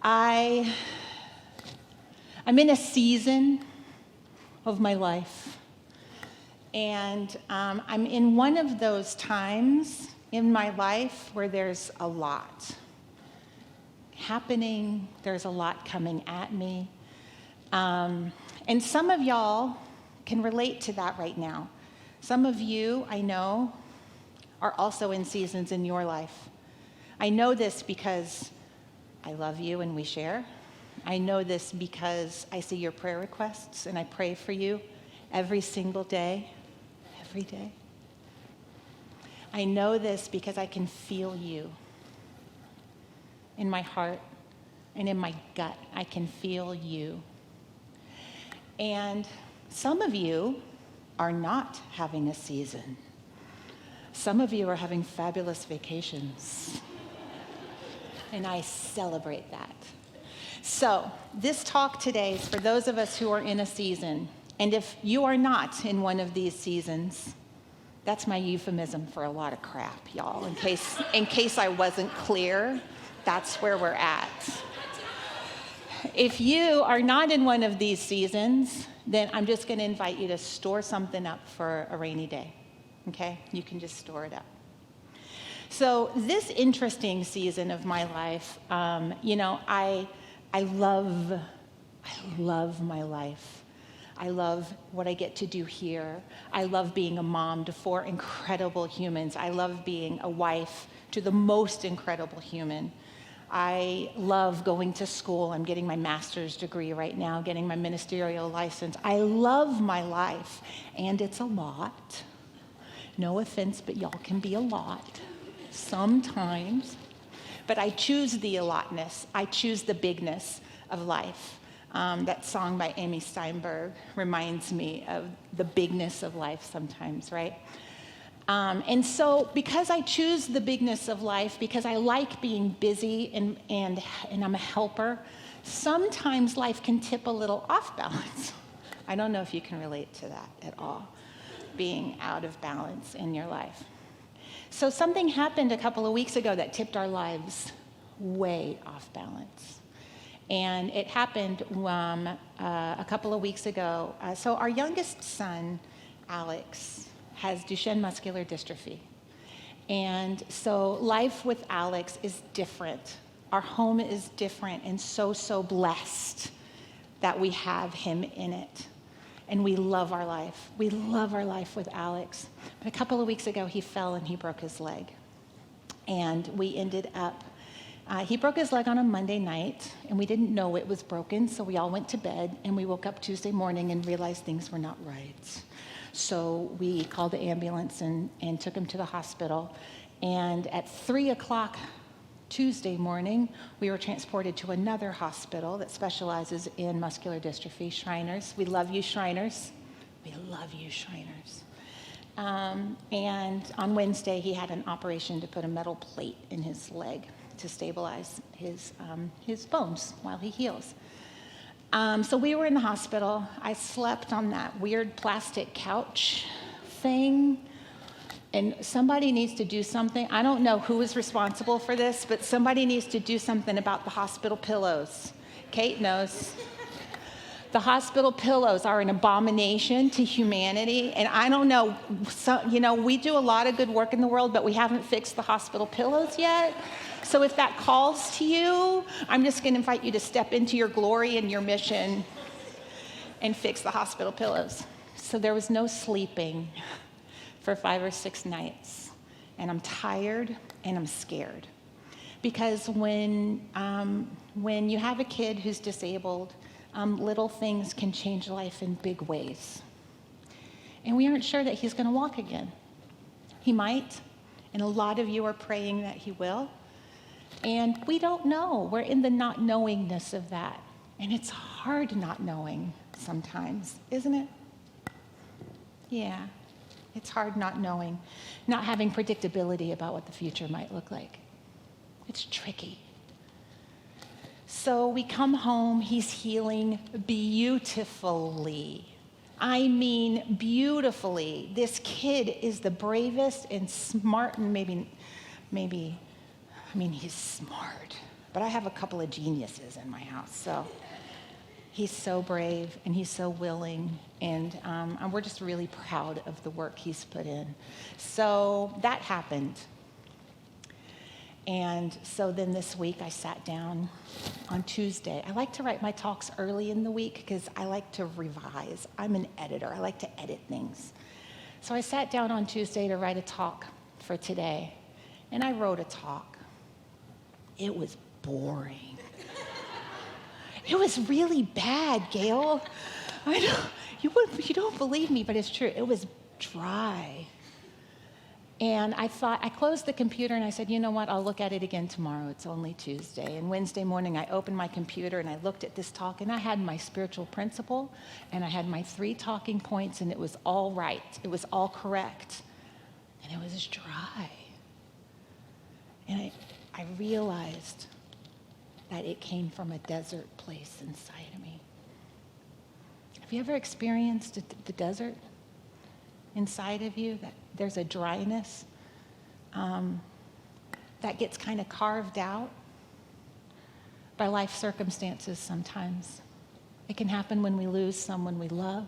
I'm in a season of my life, and I'm in one of those times in my life where there's a lot happening, there's a lot coming at me, and some of y'all can relate to that right now. Some of you, I know, are also in seasons in your life. I know this because I love you and we share. I know this because I see your prayer requests and I pray for you every single day, every day. I know this because I can feel you in my heart and in my gut. I can feel you. And some of you are not having a season. Some of you are having fabulous vacations. And I celebrate that. So this talk today is for those of us who are in a season. And if you are not in one of these seasons, that's my euphemism for a lot of crap, y'all. In case I wasn't clear, that's where we're at. If you are not in one of these seasons, then I'm just going to invite you to store something up for a rainy day. Okay? You can just store it up. So this interesting season of my life, I love my life. I love what I get to do here. I love being a mom to 4 incredible humans. I love being a wife to the most incredible human. I love going to school. I'm getting my master's degree right now, getting my ministerial license. I love my life, and it's a lot. No offense, but y'all can be a lot sometimes. But I choose the allotness. I choose the bigness of life. That song by Amy Steinberg reminds me of the bigness of life sometimes, right? And so because I choose the bigness of life, because I like being busy and I'm a helper, sometimes life can tip a little off balance. I don't know if you can relate to that at all, being out of balance in your life. So something happened a couple of weeks ago that tipped our lives way off balance. And it happened a couple of weeks ago. So our youngest son, Alex, has Duchenne muscular dystrophy. And so life with Alex is different. Our home is different and so blessed that we have him in it. And we love our life. We love our life with Alex. But a couple of weeks ago, he fell and he broke his leg. And we ended up, he broke his leg on a Monday night, and we didn't know it was broken, so we all went to bed, and we woke up Tuesday morning and realized things were not right. So we called the ambulance and took him to the hospital. And at 3 o'clock Tuesday morning, we were transported to another hospital that specializes in muscular dystrophy, Shriners. We love you, Shriners. We love you, Shriners. And on Wednesday, he had an operation to put a metal plate in his leg to stabilize his bones while he heals. So we were in the hospital. I slept on that weird plastic couch thing. And somebody needs to do something. I don't know who is responsible for this, but somebody needs to do something about the hospital pillows. Kate knows. The hospital pillows are an abomination to humanity. And I don't know, we do a lot of good work in the world, but we haven't fixed the hospital pillows yet. So if that calls to you, I'm just going to invite you to step into your glory and your mission and fix the hospital pillows. So there was no sleeping for 5 or 6 nights. And I'm tired and I'm scared. Because when you have a kid who's disabled, little things can change life in big ways. And we aren't sure that he's going to walk again. He might, and a lot of you are praying that he will. And we don't know. We're in the not knowingness of that. And it's hard not knowing sometimes, isn't it? Yeah. It's hard not knowing, not having predictability about what the future might look like. It's tricky. So we come home, he's healing beautifully. I mean beautifully. This kid is the bravest and smart, and maybe, he's smart. but I have a couple of geniuses in my house. So he's so brave and he's so willing, and we're just really proud of the work he's put in. So that happened. And so then this week I sat down on Tuesday. I like to write my talks early in the week because I like to revise. I'm an editor. I like to edit things. So I sat down on Tuesday to write a talk for today, and I wrote a talk. It was boring. It was really bad, Gail. I know, you don't believe me, but it's true. It was dry. And I closed the computer and I said, you know what, I'll look at it again tomorrow. It's only Tuesday. And Wednesday morning, I opened my computer and I looked at this talk, and I had my spiritual principle and I had my 3 talking points, and it was all right. It was all correct. And it was dry. And I realized that it came from a desert place inside of me. Have you ever experienced the desert inside of you? That there's a dryness that gets kind of carved out by life circumstances sometimes. It can happen when we lose someone we love.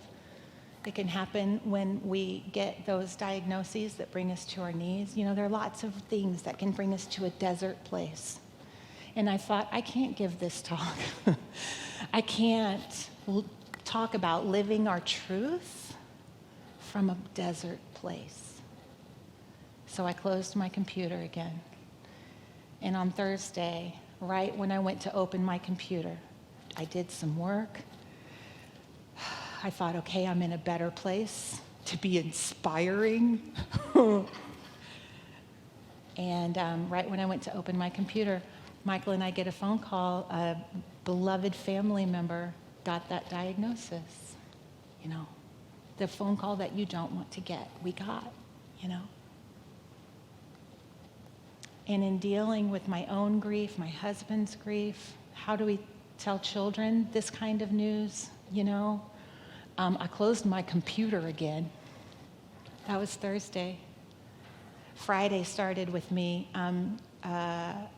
It can happen when we get those diagnoses that bring us to our knees. You know, there are lots of things that can bring us to a desert place. And I thought, I can't give this talk. I can't talk about living our truth from a desert place. So I closed my computer again. And on Thursday, right when I went to open my computer, I did some work. I thought, okay, I'm in a better place to be inspiring. And right when I went to open my computer, Michael and I get a phone call. A beloved family member got that diagnosis. You know, the phone call that you don't want to get, we got, you know. And in dealing with my own grief, my husband's grief, how do we tell children this kind of news, you know? I closed my computer again. That was Thursday. Friday started with me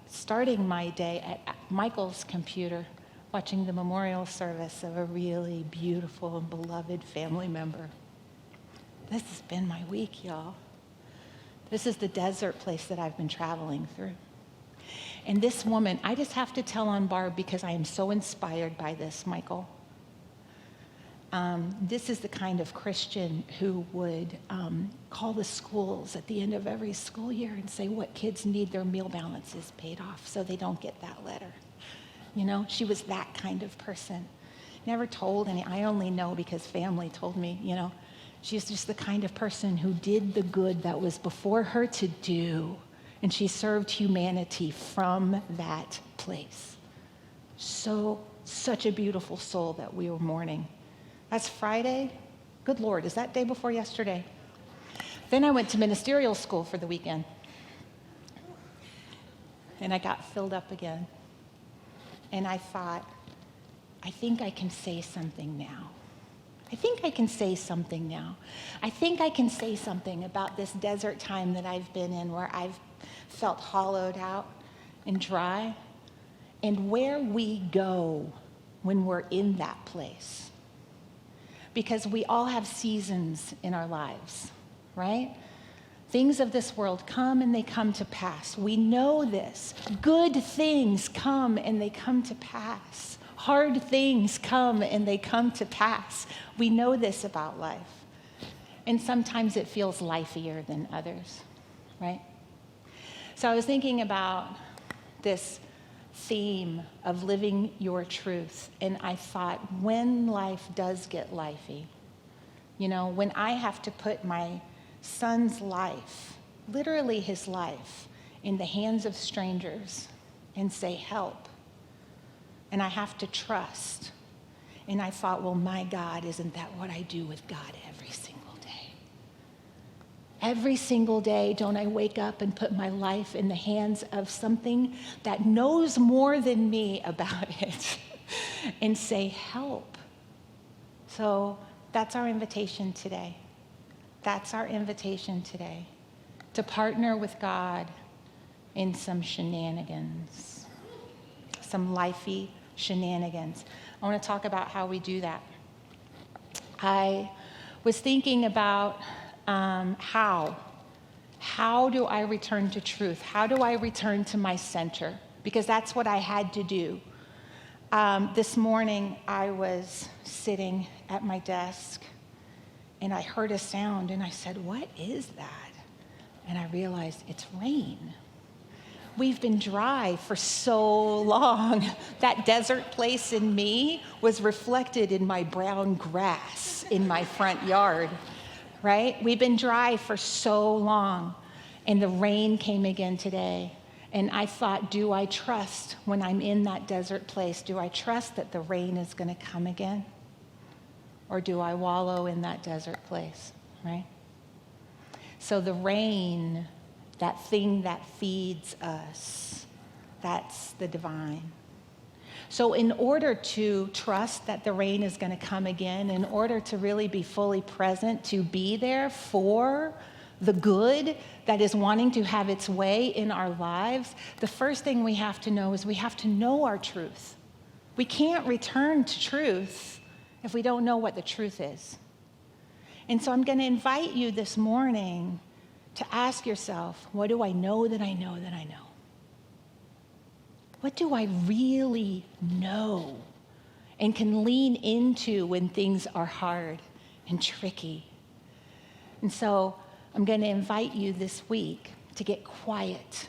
starting my day at Michael's computer, watching the memorial service of a really beautiful and beloved family member. This has been my week, y'all. This is the desert place that I've been traveling through. And this woman, I just have to tell on Barb because I am so inspired by this, Michael. This is the kind of Christian who would call the schools at the end of every school year and say what kids need their meal balances paid off so they don't get that letter. You know, she was that kind of person. Never told any, I only know because family told me, you know. She's just the kind of person who did the good that was before her to do, and she served humanity from that place. Such a beautiful soul that we were mourning. That's Friday. Good Lord, is that day before yesterday? Then I went to ministerial school for the weekend. And I got filled up again. And I thought, I think I can say something now. I think I can say something now. I think I can say something about this desert time that I've been in where I've felt hollowed out and dry, and where we go when we're in that place. Because we all have seasons in our lives, right? Things of this world come and they come to pass. We know this. Good things come and they come to pass. Hard things come and they come to pass. We know this about life. And sometimes it feels lifeier than others, right? So I was thinking about this theme of living your truth, and I thought, when life does get lifey, you know, when I have to put my son's life, literally his life, in the hands of strangers and say, help, and I have to trust, and I thought, well, my God, isn't that what I do with God every single day? Every single day, don't I wake up and put my life in the hands of something that knows more than me about it and say, help? So that's our invitation today. That's our invitation today, to partner with God in some shenanigans. some lifey shenanigans. I want to talk about how we do that. I was thinking about how do I return to truth? How do I return to my center? Because that's what I had to do. This morning, I was sitting at my desk, and I heard a sound, and I said, "What is that?" And I realized it's rain. We've been dry for so long. That desert place in me was reflected in my brown grass in my front yard, right? We've been dry for so long, and the rain came again today. And I thought, do I trust when I'm in that desert place? Do I trust that the rain is going to come again? Or do I wallow in that desert place, right? So the rain, that thing that feeds us, that's the divine. So in order to trust that the rain is going to come again, in order to really be fully present, to be there for the good that is wanting to have its way in our lives, the first thing we have to know is we have to know our truth. We can't return to truth if we don't know what the truth is. And so I'm going to invite you this morning to ask yourself, what do I know that I know that I know? What do I really know and can lean into when things are hard and tricky? And so I'm going to invite you this week to get quiet,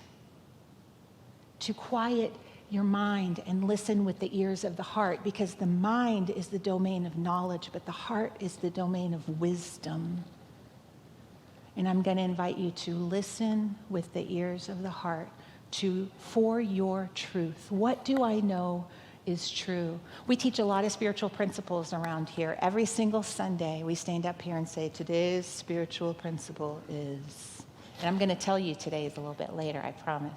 to quiet your mind and listen with the ears of the heart, because the mind is the domain of knowledge, but the heart is the domain of wisdom. And I'm going to invite you to listen with the ears of the heart for your truth. What do I know is true? We teach a lot of spiritual principles around here. Every single Sunday, we stand up here and say, today's spiritual principle is, and I'm going to tell you today's a little bit later, I promise.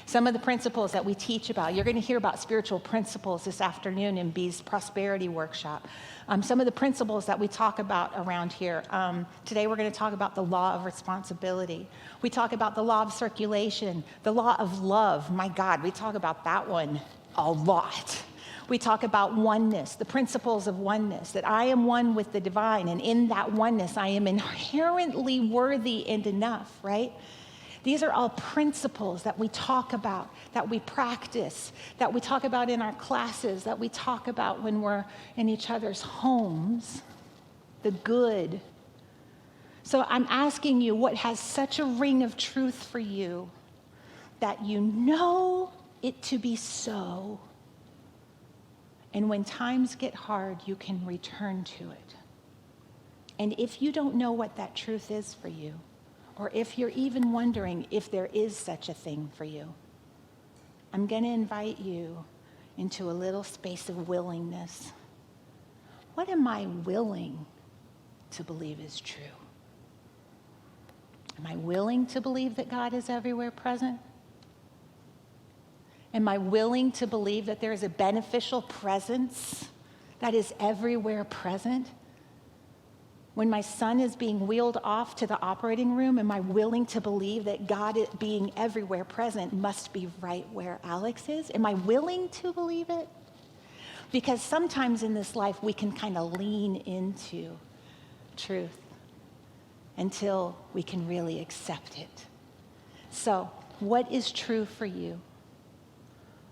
Some of the principles that we teach about, you're going to hear about spiritual principles this afternoon in B's prosperity workshop. Some of the principles that we talk about around here, today we're going to talk about the law of responsibility. We talk about the law of circulation, the law of love. My God, we talk about that one a lot. We talk about oneness, the principles of oneness, that I am one with the divine, and in that oneness I am inherently worthy and enough, right? These are all principles that we talk about, that we practice, that we talk about in our classes, that we talk about when we're in each other's homes, the good. So I'm asking you, what has such a ring of truth for you that you know it to be so, and when times get hard, you can return to it. And if you don't know what that truth is for you, or if you're even wondering if there is such a thing for you, I'm going to invite you into a little space of willingness. What am I willing to believe is true? Am I willing to believe that God is everywhere present? Am I willing to believe that there is a beneficial presence that is everywhere present? When my son is being wheeled off to the operating room, am I willing to believe that God being everywhere present must be right where Alex is? Am I willing to believe it? Because sometimes in this life, we can kind of lean into truth until we can really accept it. So, what is true for you?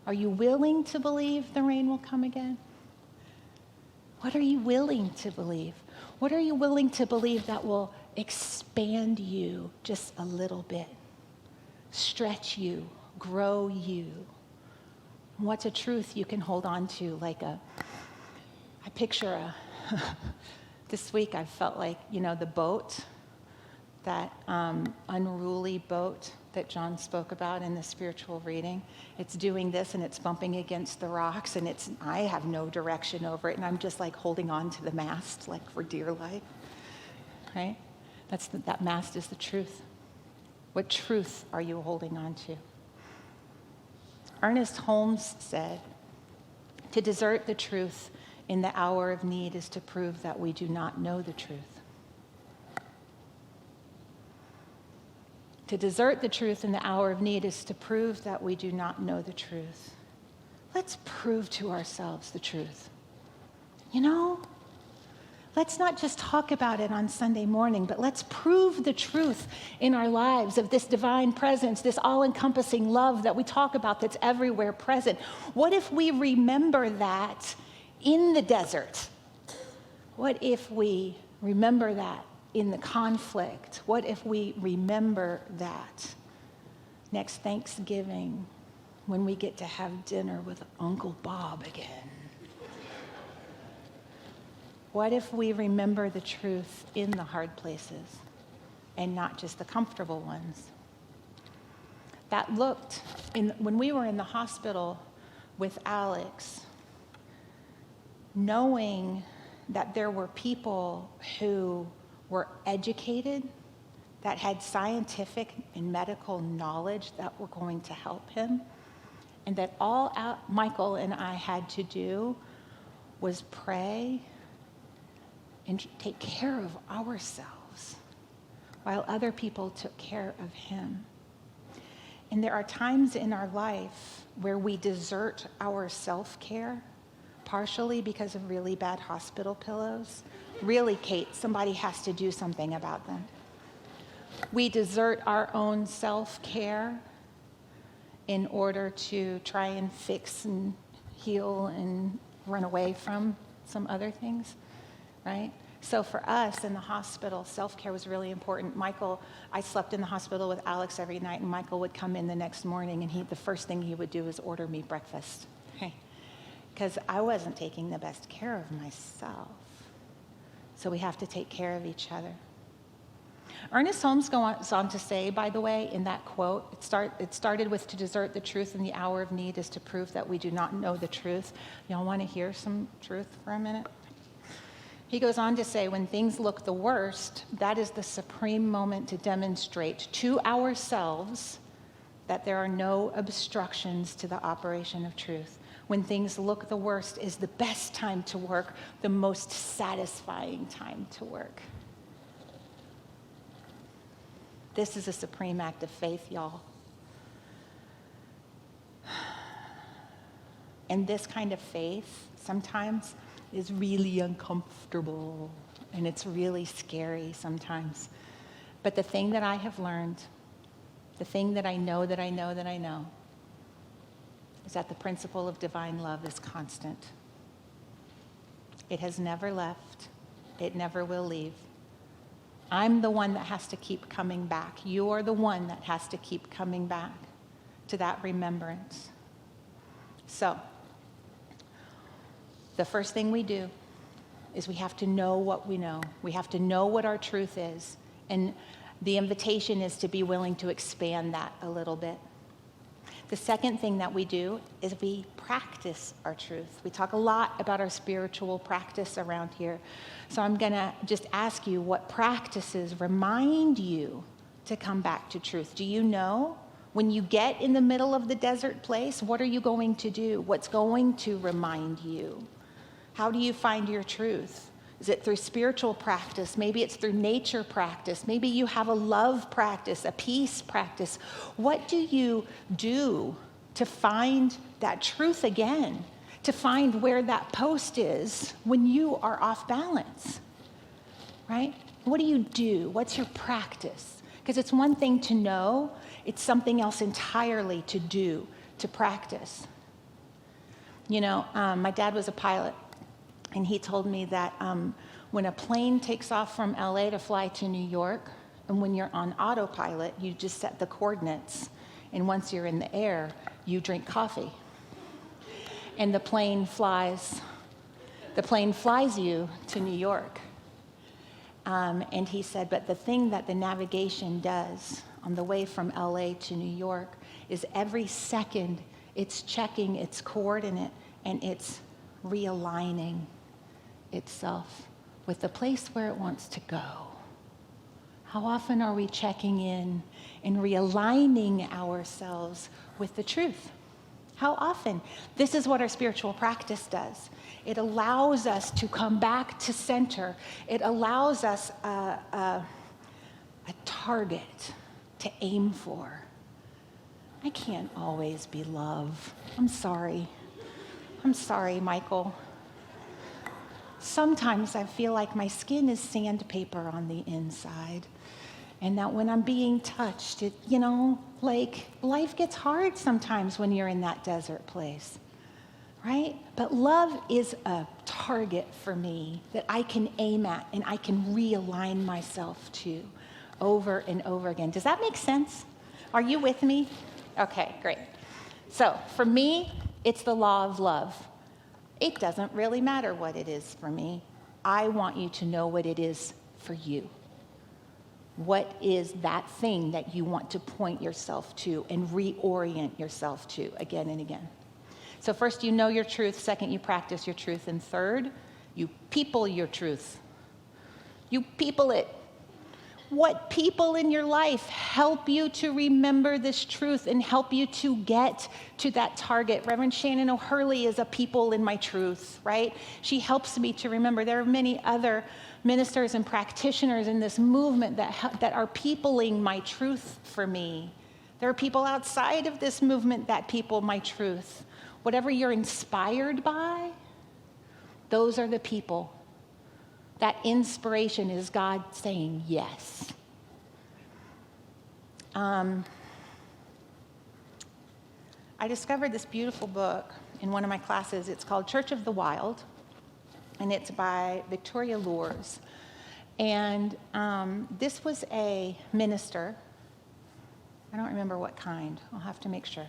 Are you willing to believe the rain will come again? What are you willing to believe? What are you willing to believe that will expand you just a little bit? Stretch you, grow you. What's a truth you can hold on to? I picture this week I felt like, the boat, that unruly boat that John spoke about in the spiritual reading. It's doing this and it's bumping against the rocks, and I have no direction over it, and I'm just like holding on to the mast like for dear life, right? That mast is the truth. What truth are you holding on to? Ernest Holmes said, to desert the truth in the hour of need is to prove that we do not know the truth. To desert the truth in the hour of need is to prove that we do not know the truth. let's prove to ourselves the truth. You know? Let's not just talk about it on Sunday morning, but let's prove the truth in our lives of this divine presence, this all-encompassing love that we talk about that's everywhere present. What if we remember that in the desert? What if we remember that in the conflict? What if we remember that next Thanksgiving when we get to have dinner with Uncle Bob again? What if we remember the truth in the hard places and not just the comfortable ones? That looked, when we were in the hospital with Alex, knowing that there were people who were educated, that had scientific and medical knowledge that were going to help him, and that all Michael and I had to do was pray and take care of ourselves while other people took care of him. And there are times in our life where we desert our self-care, partially because of really bad hospital pillows. Really, Kate, somebody has to do something about them. We desert our own self-care in order to try and fix and heal and run away from some other things. Right? So for us in the hospital, self-care was really important. I slept in the hospital with Alex every night, and Michael would come in the next morning, and the first thing he would do is order me breakfast. Because I wasn't taking the best care of myself. So we have to take care of each other. Ernest Holmes goes on to say, by the way, in that quote, it started with, to desert the truth in the hour of need is to prove that we do not know the truth. Y'all want to hear some truth for a minute? He goes on to say, when things look the worst, that is the supreme moment to demonstrate to ourselves that there are no obstructions to the operation of truth. When things look the worst is the best time to work, the most satisfying time to work. This is a supreme act of faith, y'all. And this kind of faith sometimes is really uncomfortable, and it's really scary sometimes. But the thing that I have learned, the thing that I know that I know that I know, is that the principle of divine love is constant. It has never left. It never will leave. I'm the one that has to keep coming back. You're the one that has to keep coming back to that remembrance. So, the first thing we do is we have to know what we know. We have to know what our truth is. And the invitation is to be willing to expand that a little bit. The second thing that we do is we practice our truth. We talk a lot about our spiritual practice around here. So I'm going to just ask you, what practices remind you to come back to truth? Do you know? When you get in the middle of the desert place, what are you going to do? What's going to remind you? How do you find your truth? Is it through spiritual practice? Maybe it's through nature practice. Maybe you have a love practice, a peace practice. What do you do to find that truth again? To find where that post is when you are off balance, right? What do you do? What's your practice? Because it's one thing to know, it's something else entirely to do, to practice. You know, my dad was a pilot. And he told me that when a plane takes off from LA to fly to New York, and when you're on autopilot, you just set the coordinates. And once you're in the air, you drink coffee. And the plane flies you to New York. And he said, but the thing that the navigation does on the way from LA to New York is every second it's checking its coordinate and it's realigning itself with the place where it wants to go. How often are we checking in and realigning ourselves with the truth? How often? This is what our spiritual practice does. It allows us to come back to center. It allows us a target to aim for. I can't always be love. I'm sorry. I'm sorry, Michael. Sometimes I feel like my skin is sandpaper on the inside. And that when I'm being touched, like life gets hard sometimes when you're in that desert place, right? But love is a target for me that I can aim at and I can realign myself to over and over again. Does that make sense? Are you with me? Okay, great. So for me, it's the law of love. It doesn't really matter what it is for me. I want you to know what it is for you. What is that thing that you want to point yourself to and reorient yourself to again and again? So first, you know your truth. Second, you practice your truth. And third, you people your truth. You people it. What people in your life help you to remember this truth and help you to get to that target? Reverend Shannon O'Hurley is a people in my truth, right? She helps me to remember. There are many other ministers and practitioners in this movement that are peopling my truth for me. There are people outside of this movement that people my truth. Whatever you're inspired by, those are the people. That inspiration is God saying yes. I discovered this beautiful book in one of my classes. It's called Church of the Wild, and it's by Victoria Lours. And this was a minister. I don't remember what kind. I'll have to make sure.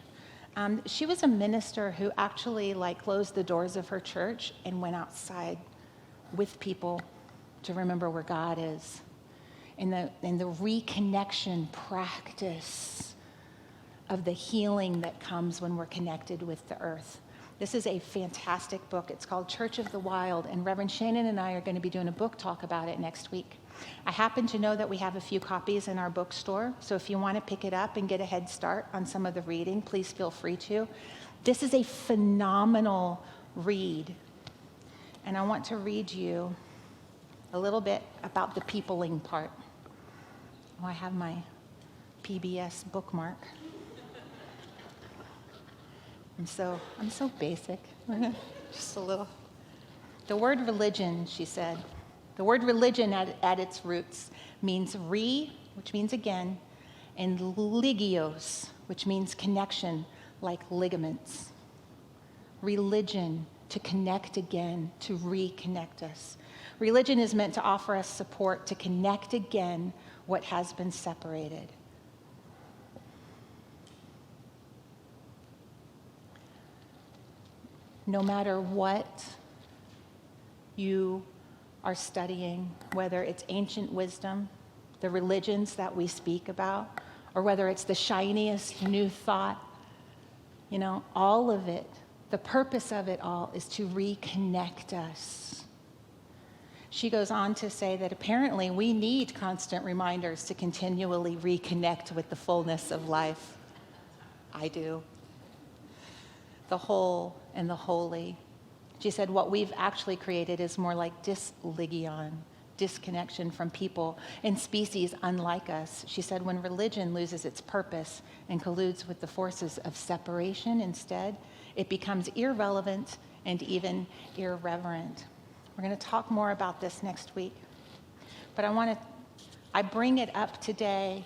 She was a minister who actually closed the doors of her church and went outside with people to remember where God is, and the reconnection practice of the healing that comes when we're connected with the earth. This is a fantastic book. It's called Church of the Wild, and Reverend Shannon and I are going to be doing a book talk about it next week. I happen to know that we have a few copies in our bookstore, so if you want to pick it up and get a head start on some of the reading, please feel free to. This is a phenomenal read, and I want to read you a little bit about the peopling part. Oh, I have my PBS bookmark. I'm so basic. Just a little. The word religion, she said, the word religion at its roots means which means again, and ligios, which means connection, like ligaments. Religion, to connect again, to reconnect us. Religion is meant to offer us support to connect again what has been separated. No matter what you are studying, whether it's ancient wisdom, the religions that we speak about, or whether it's the shiniest new thought, all of it, the purpose of it all is to reconnect us. She goes on to say that apparently we need constant reminders to continually reconnect with the fullness of life. I do. The whole and the holy. She said what we've actually created is more like disligion, disconnection from people and species unlike us. She said when religion loses its purpose and colludes with the forces of separation instead, it becomes irrelevant and even irreverent. We're going to talk more about this next week. But I bring it up today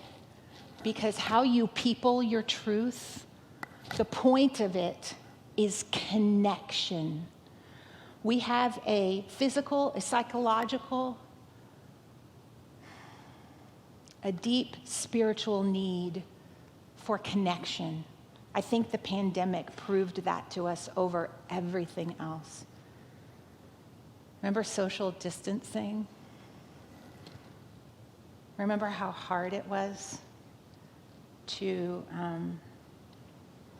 because how you people your truth, the point of it is connection. We have a physical, a psychological, a deep spiritual need for connection. I think the pandemic proved that to us over everything else. Remember social distancing? Remember how hard it was to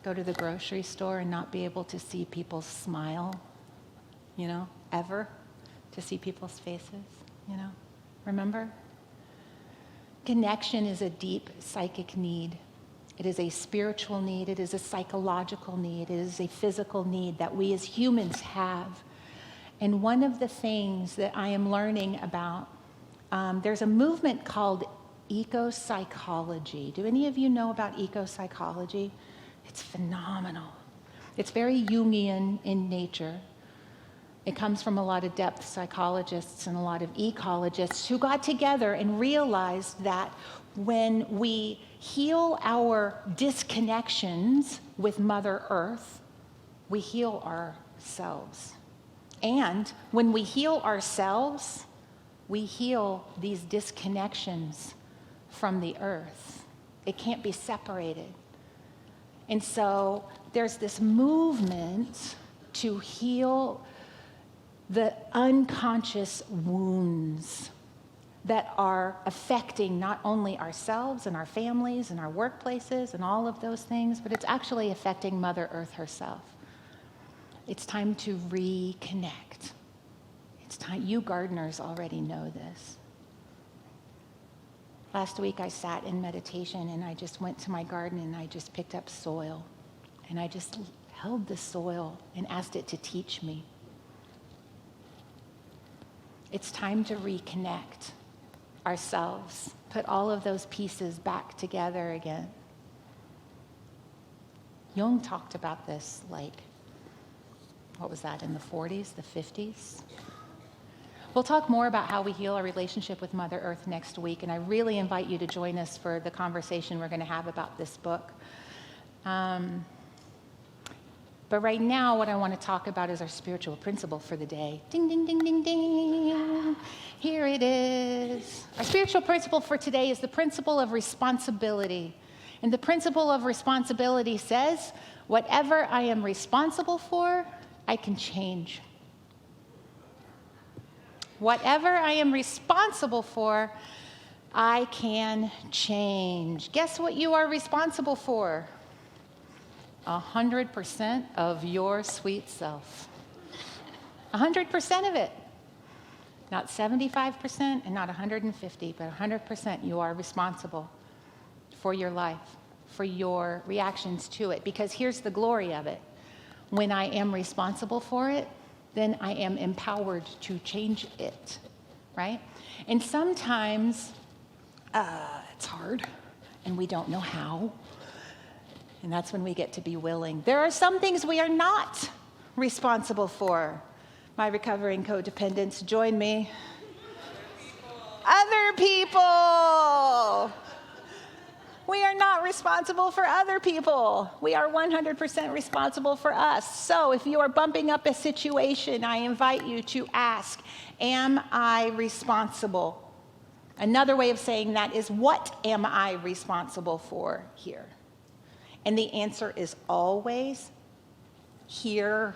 go to the grocery store and not be able to see people smile, ever, to see people's faces, Remember? Connection is a deep psychic need. It is a spiritual need. It is a psychological need. It is a physical need that we as humans have. And one of the things that I am learning about, there's a movement called eco-psychology. Do any of you know about eco-psychology? It's phenomenal. It's very Jungian in nature. It comes from a lot of depth psychologists and a lot of ecologists who got together and realized that when we heal our disconnections with Mother Earth, we heal ourselves. And when we heal ourselves, we heal these disconnections from the earth. It can't be separated. And so there's this movement to heal the unconscious wounds that are affecting not only ourselves and our families and our workplaces and all of those things, but it's actually affecting Mother Earth herself. It's time to reconnect. It's time. You gardeners already know this. Last week I sat in meditation and I just went to my garden and I just picked up soil and I just held the soil and asked it to teach me. It's time to reconnect ourselves, put all of those pieces back together again. Jung talked about this what was that, in the 40s, the 50s? We'll talk more about how we heal our relationship with Mother Earth next week, and I really invite you to join us for the conversation we're going to have about this book. But right now, what I want to talk about is our spiritual principle for the day. Ding, ding, ding, ding, ding. Here it is. Our spiritual principle for today is the principle of responsibility. And the principle of responsibility says, whatever I am responsible for, I can change. Whatever I am responsible for, I can change. Guess what you are responsible for? 100% of your sweet self. 100% of it. Not 75% and not 150, but 100% you are responsible for your life, for your reactions to it. Because here's the glory of it. When I am responsible for it, then I am empowered to change it, right? And sometimes it's hard, and we don't know how. And that's when we get to be willing. There are some things we are not responsible for. My recovering codependents, join me. Other people. We are not responsible for other people. We are 100% responsible for us. So if you are bumping up a situation, I invite you to ask, am I responsible? Another way of saying that is, what am I responsible for here? And the answer is always here.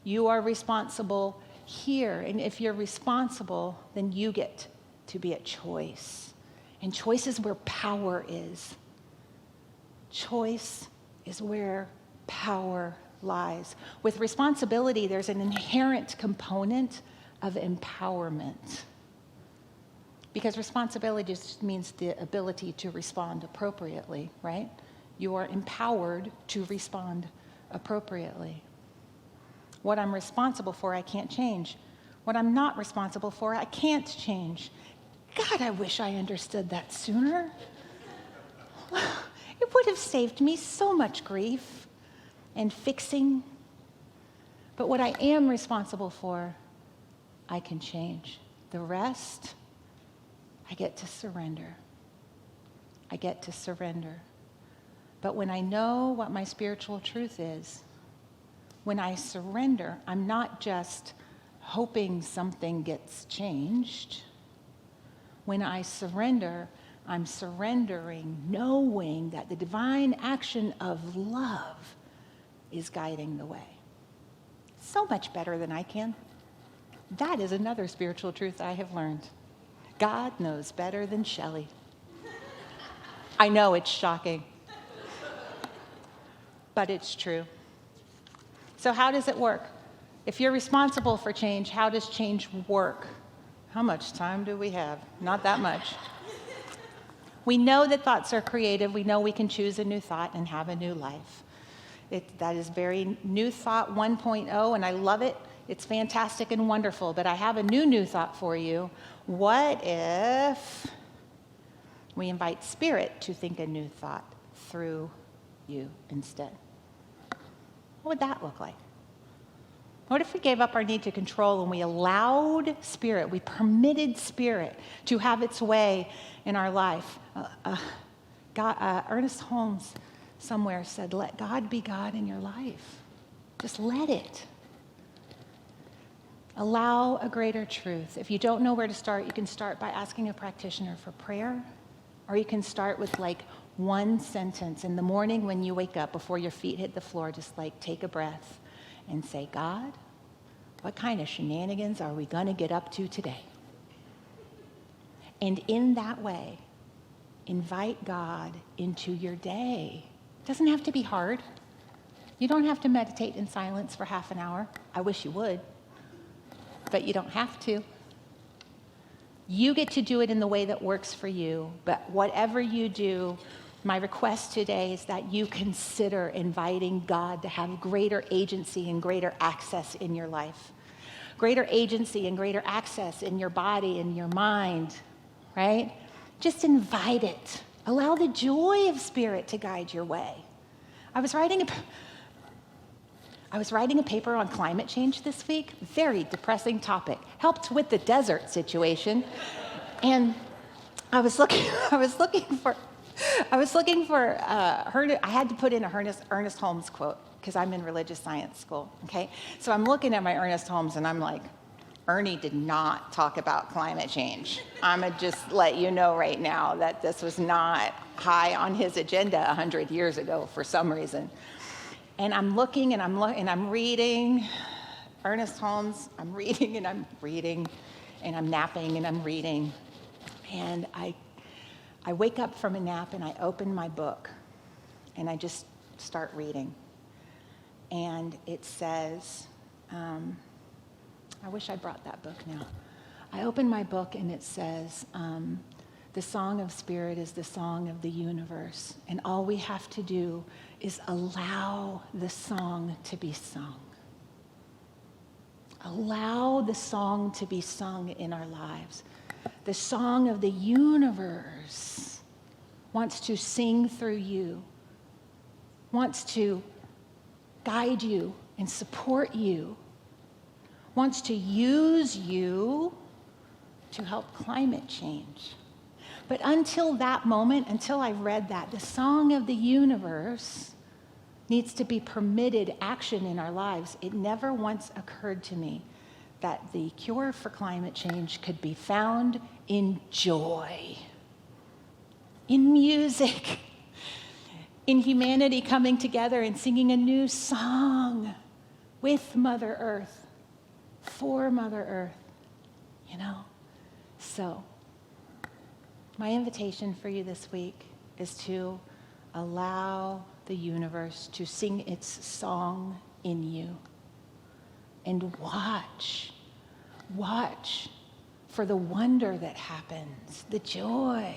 You are responsible here. And if you're responsible, then you get to be at choice. And choice is where power is. Choice is where power lies. With responsibility, there's an inherent component of empowerment. Because responsibility just means the ability to respond appropriately, right? You are empowered to respond appropriately. What I'm responsible for, I can't change. What I'm not responsible for, I can't change. God, I wish I understood that sooner. It would have saved me so much grief and fixing. But what I am responsible for, I can change. The rest, I get to surrender. I get to surrender. But when I know what my spiritual truth is, when I surrender, I'm not just hoping something gets changed. When I surrender, I'm surrendering, knowing that the divine action of love is guiding the way. So much better than I can. That is another spiritual truth I have learned. God knows better than Shelley. I know it's shocking, but it's true. So how does it work? If you're responsible for change, how does change work? How much time do we have? Not that much. We know that thoughts are creative. We know we can choose a new thought and have a new life. That is very New Thought 1.0, and I love it. It's fantastic and wonderful, but I have a new thought for you. What if we invite Spirit to think a new thought through you instead? What would that look like? What if we gave up our need to control and we allowed Spirit, we permitted Spirit to have its way in our life? Ernest Holmes somewhere said, let God be God in your life. Just let it. Allow a greater truth. If you don't know where to start, you can start by asking a practitioner for prayer, or you can start with like one sentence in the morning when you wake up before your feet hit the floor. Just like take a breath and say, God, what kind of shenanigans are we going to get up to today? And in that way, invite God into your day. It doesn't have to be hard. You don't have to meditate in silence for half an hour. I wish you would, but you don't have to. You get to do it in the way that works for you, but whatever you do, my request today is that you consider inviting God to have greater agency and greater access in your life. Greater agency and greater access in your body and your mind, right? Just invite it. Allow the joy of Spirit to guide your way. I was writing a paper on climate change this week. Very depressing topic. Helped with the desert situation. And I was looking for I had to put in a Ernest Holmes quote because I'm in religious science school, okay? So I'm looking at my Ernest Holmes and I'm like, Ernie did not talk about climate change. I'm going to just let you know right now that this was not high on his agenda 100 years ago for some reason. And I'm looking and I'm reading Ernest Holmes. I'm reading and I'm reading and I'm napping and I'm reading. And I wake up from a nap and I open my book and I just start reading. And it says, I wish I brought that book now. I open my book and it says, the song of Spirit is the song of the universe. And all we have to do is allow the song to be sung. Allow the song to be sung in our lives. The song of the universe wants to sing through you, wants to guide you and support you, wants to use you to help climate change. But until that moment, until I read that, the song of the universe needs to be permitted action in our lives. It never once occurred to me that the cure for climate change could be found in joy, in music, in humanity coming together and singing a new song with Mother Earth, for Mother Earth, you know? So, my invitation for you this week is to allow the universe to sing its song in you. And watch for the wonder that happens, the joy,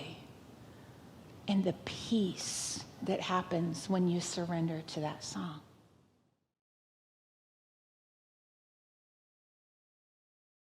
and the peace that happens when you surrender to that song.